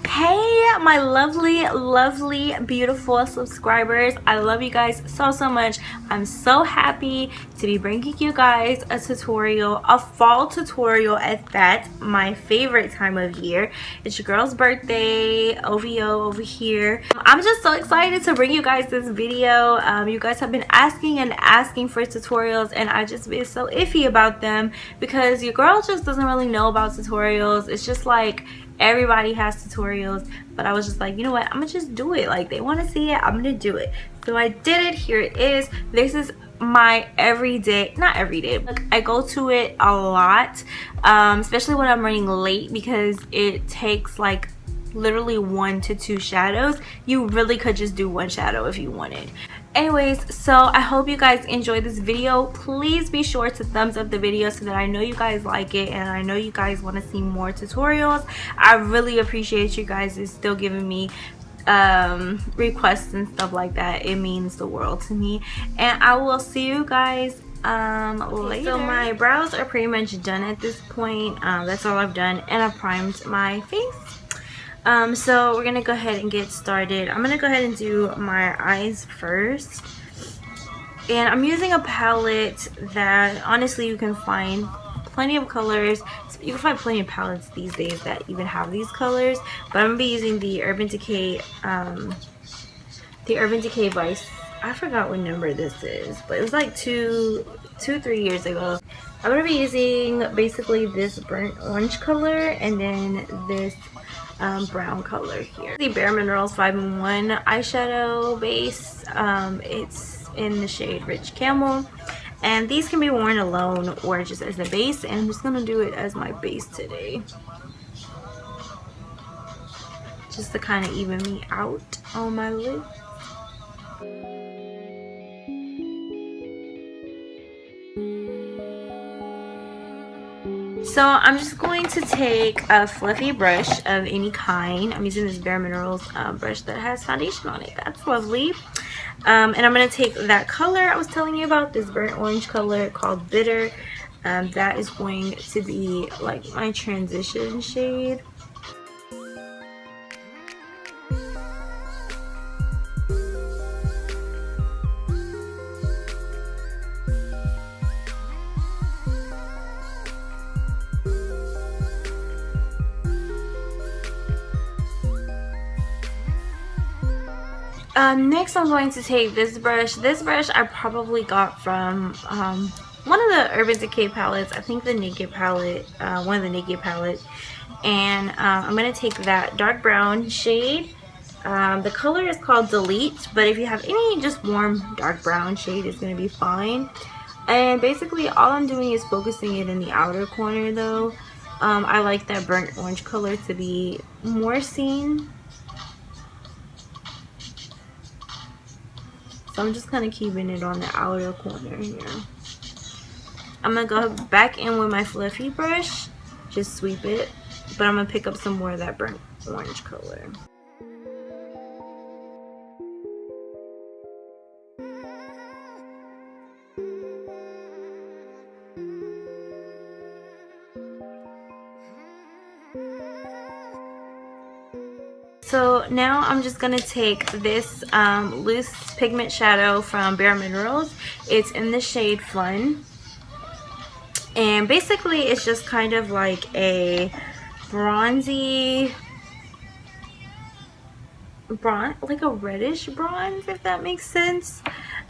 Hey my lovely beautiful subscribers, I love you guys so much. I'm so happy to be bringing you guys a tutorial, a fall tutorial at that, my favorite time of year. It's your girl's birthday, OVO over here. I'm just so excited to bring you guys this video. You guys have been asking for tutorials, and I just been so iffy about them because your girl just doesn't really know about tutorials. It's just like everybody has tutorials, but I was just like, you know what, I'm gonna just do it. Like, they want to see it, I'm gonna do it. So I did it. Here it is. This is my everyday, not everyday, but I go to it a lot, especially when I'm running late, because it takes like literally 1 to 2 shadows. You really could just do 1 shadow if you wanted. Anyways, so I hope you guys enjoyed this video. Please be sure to thumbs up the video so that I know you guys like it, and I know you guys want to see more tutorials. I really appreciate you guys is still giving me requests and stuff like that. It means the world to me, and I will see you guys later. So my brows are pretty much done at this point. That's all I've done, and I primed my face. So we're gonna go ahead and get started. I'm gonna go ahead and do my eyes first, and I'm using a palette that honestly you can find plenty of colors. You can find plenty of palettes these days that even have these colors, but I'm gonna be using the Urban Decay Vice. I forgot what number this is, but it was like 3 years ago. I'm gonna be using basically this burnt orange color and then this brown color here. The Bare Minerals 5-in-1 eyeshadow base. It's in the shade Rich Camel, and these can be worn alone or just as a base, and I'm just gonna do it as my base today, just to kind of even me out on my lid. So I'm just going to take a fluffy brush of any kind. I'm using this Bare Minerals brush that has foundation on it. That's lovely. And I'm going to take that color I was telling you about, this burnt orange color called Bitter. That is going to be like my transition shade. Next I'm going to take this brush. This brush I probably got from one of the Urban Decay palettes. I think the Naked palette, one of the Naked palettes. And I'm going to take that dark brown shade. The color is called Delete, but if you have any just warm dark brown shade, it's going to be fine. And basically all I'm doing is focusing it in the outer corner though. I like that burnt orange color to be more seen. So I'm just kind of keeping it on the outer corner here. I'm going to go back in with my fluffy brush, just sweep it, but I'm going to pick up some more of that burnt orange color. So now I'm just going to take this loose pigment shadow from Bare Minerals. It's in the shade Fun. And basically it's just kind of like a bronzy, like a reddish bronze, if that makes sense.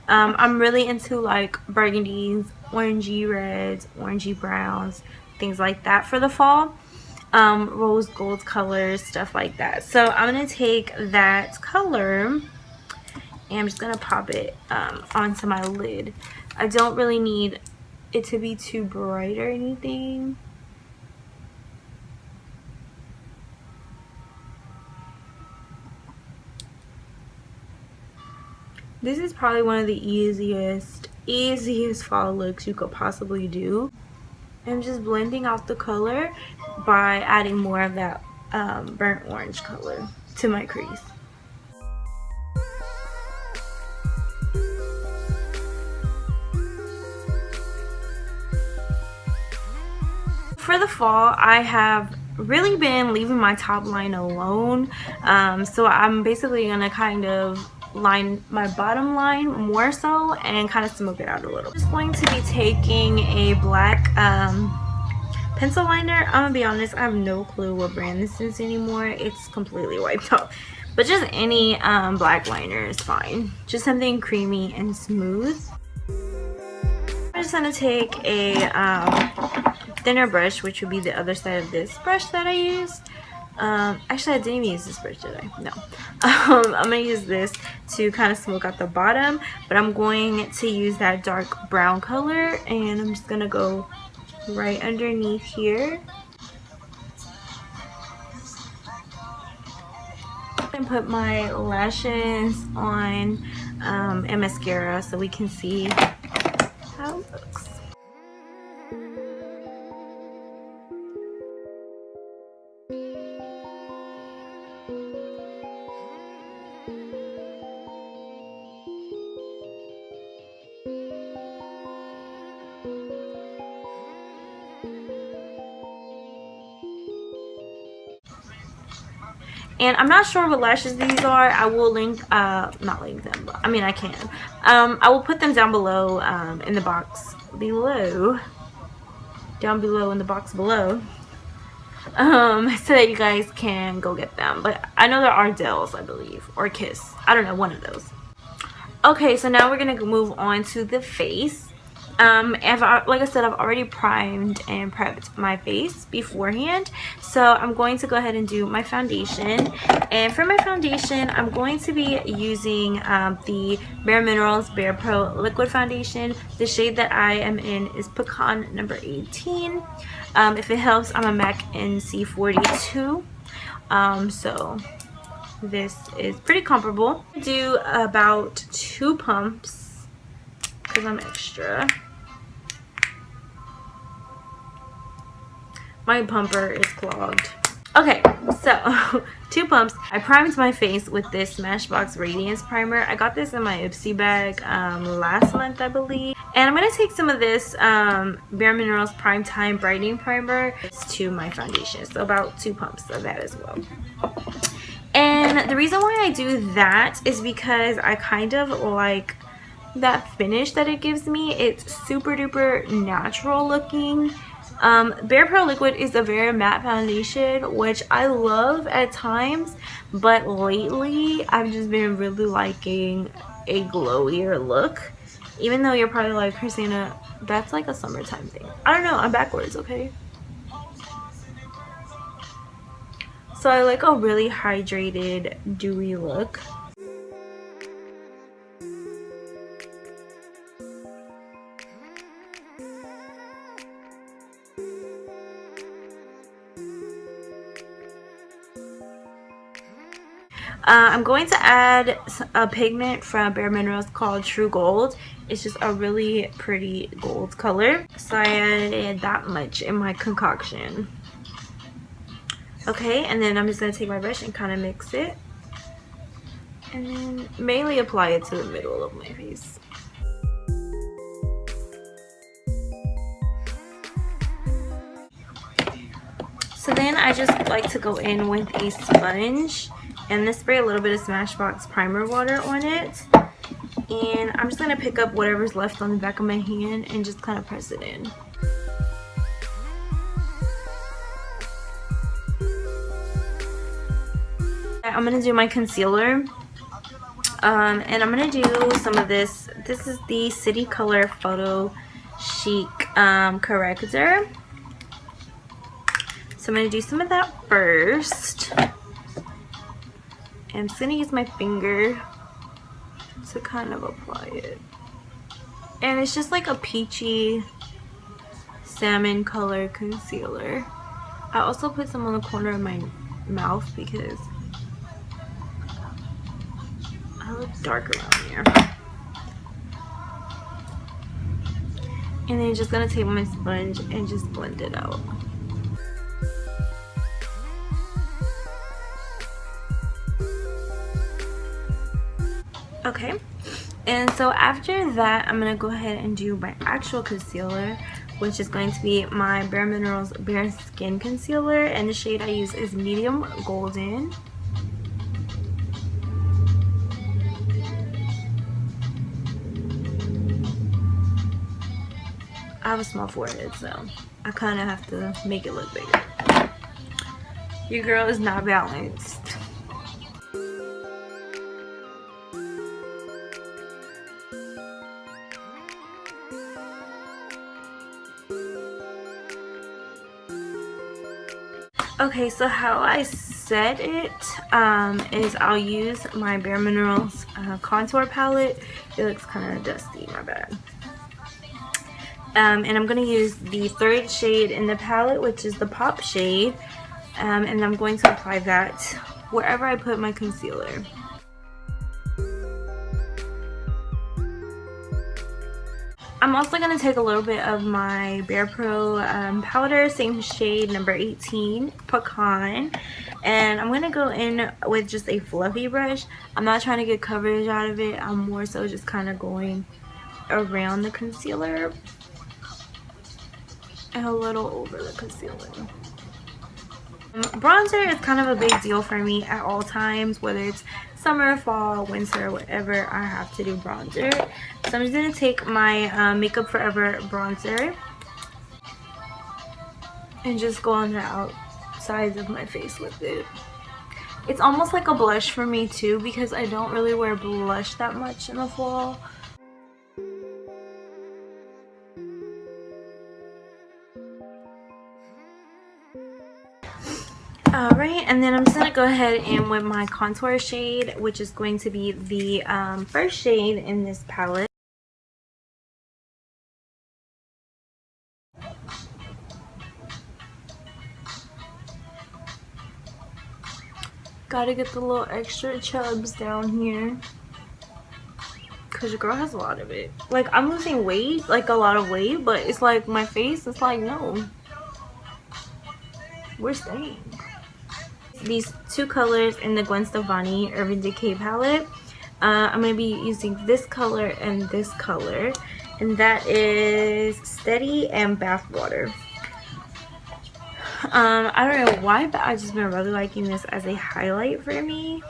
I'm really into like burgundies, orangey reds, orangey browns, things like that for the fall. Rose gold colors, stuff like that. So I'm gonna take that color and I'm just gonna pop it onto my lid. I don't really need it to be too bright or anything. This is probably one of the easiest fall looks you could possibly do. I'm just blending out the color by adding more of that burnt orange color to my crease. For the fall, I have really been leaving my top line alone, so I'm basically gonna kind of line my bottom line more so and kind of smoke it out a little. I'm just going to be taking a black pencil liner. I'm gonna be honest, I have no clue what brand this is anymore. It's completely wiped out, but just any black liner is fine. Just something creamy and smooth. I'm just gonna take a thinner brush, which would be the other side of this brush that I used. Actually, I didn't even use this brush, did I? No. I'm gonna use this to kind of smoke out the bottom, but I'm going to use that dark brown color, and I'm just gonna go right underneath here and put my lashes on and mascara so we can see how it looks. And I'm not sure what lashes these are. I will link, not link them, but I mean I can. I will put them down below in the box below. Down below in the box below. So that you guys can go get them. But I know they're Ardells, I believe. Or Kiss. I don't know, one of those. Okay, so now we're going to move on to the face. Like I said, I've already primed and prepped my face beforehand, so I'm going to go ahead and do my foundation. And for my foundation, I'm going to be using the Bare Minerals Bare Pro Liquid Foundation. The shade that I am in is Pecan number 18. If it helps, I'm a MAC NC42. So this is pretty comparable. Do about 2 pumps because I'm extra. My pumper is clogged. Okay, so 2 pumps. I primed my face with this Smashbox Radiance Primer. I got this in my Ipsy bag last month, I believe. And I'm going to take some of this Bare Minerals Prime Time Brightening Primer to my foundation. So about 2 pumps of that as well. And the reason why I do that is because I kind of like that finish that it gives me. It's super duper natural looking. Bare Pro Liquid is a very matte foundation, which I love at times, but lately I've just been really liking a glowier look. Even though you're probably like, Christina, that's like a summertime thing. I don't know, I'm backwards, okay? So I like a really hydrated, dewy look. I'm going to add a pigment from Bare Minerals called True Gold. It's just a really pretty gold color. So I added that much in my concoction. Okay, and then I'm just going to take my brush and kind of mix it. And then mainly apply it to the middle of my face. So then I just like to go in with a sponge and then spray a little bit of Smashbox primer water on it. And I'm just going to pick up whatever's left on the back of my hand and just kind of press it in. I'm going to do my concealer. And I'm going to do some of this. This is the City Color Photo Chic corrector. So I'm going to do some of that first. And I'm just going to use my finger to kind of apply it. And it's just like a peachy salmon color concealer. I also put some on the corner of my mouth because I look dark around here. And then I'm just going to take my sponge and just blend it out. Okay, and so after that, I'm going to go ahead and do my actual concealer, which is going to be my Bare Minerals Bare Skin Concealer, and the shade I use is Medium Golden. I have a small forehead, so I kind of have to make it look bigger. Your girl is not balanced. Okay, so how I set it is I'll use my Bare Minerals contour palette. It looks kind of dusty, my bad. And I'm going to use the third shade in the palette, which is the Pop shade. And I'm going to apply that wherever I put my concealer. I'm also going to take a little bit of my Bare Pro powder, same shade, number 18, Pecan. And I'm going to go in with just a fluffy brush. I'm not trying to get coverage out of it. I'm more so just kind of going around the concealer and a little over the concealer. Bronzer is kind of a big deal for me at all times, whether it's summer, fall, winter, whatever. I have to do bronzer. So I'm just going to take my Makeup Forever bronzer and just go on the outsides of my face with it. It's almost like a blush for me too, because I don't really wear blush that much in the fall. Alright, and then I'm just going to go ahead and with my contour shade, which is going to be the first shade in this palette. Gotta get the little extra chubs down here, because your girl has a lot of it. Like, I'm losing weight, like a lot of weight, but it's like my face, it's like, no, we're staying. These two colors in the Gwen Stefani Urban Decay palette. I'm going to be using this color and this color, and that is Steady and Bathwater. I don't know why, but I've just been really liking this as a highlight for me.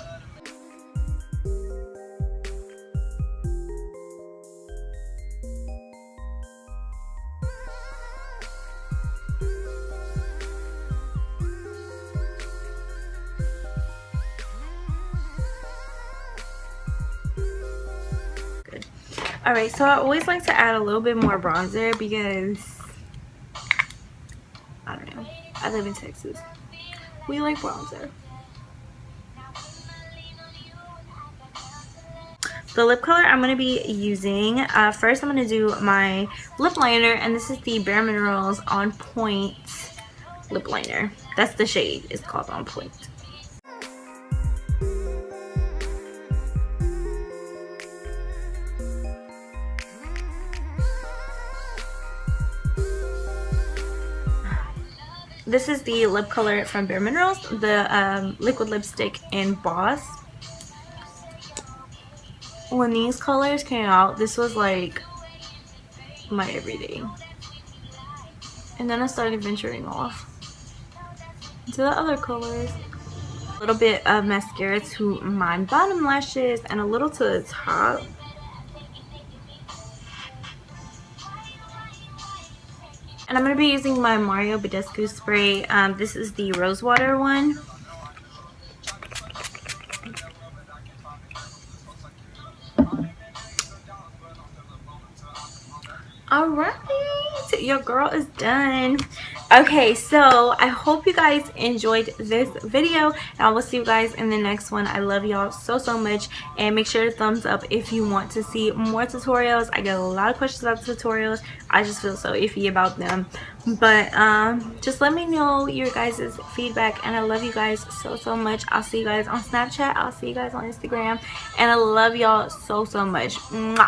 Alright, so I always like to add a little bit more bronzer because, I don't know, I live in Texas. We like bronzer. The lip color I'm going to be using, first I'm going to do my lip liner, and this is the Bare Minerals On Point lip liner. That's the shade, it's called On Point. This is the lip color from Bare Minerals, the liquid lipstick in Boss. When these colors came out, this was like my everyday. And then I started venturing off to the other colors. A little bit of mascara to my bottom lashes and a little to the top. And I'm going to be using my Mario Badescu spray. This is the Rose Water one. Alright, your girl is done. Okay, so I hope you guys enjoyed this video, and I will see you guys in the next one. I love y'all so much, and make sure to thumbs up if you want to see more tutorials. I get a lot of questions about tutorials. I just feel so iffy about them, but just let me know your guys' feedback, and I love you guys so much. I'll see you guys on Snapchat, I'll see you guys on Instagram, and I love y'all so much. Mwah.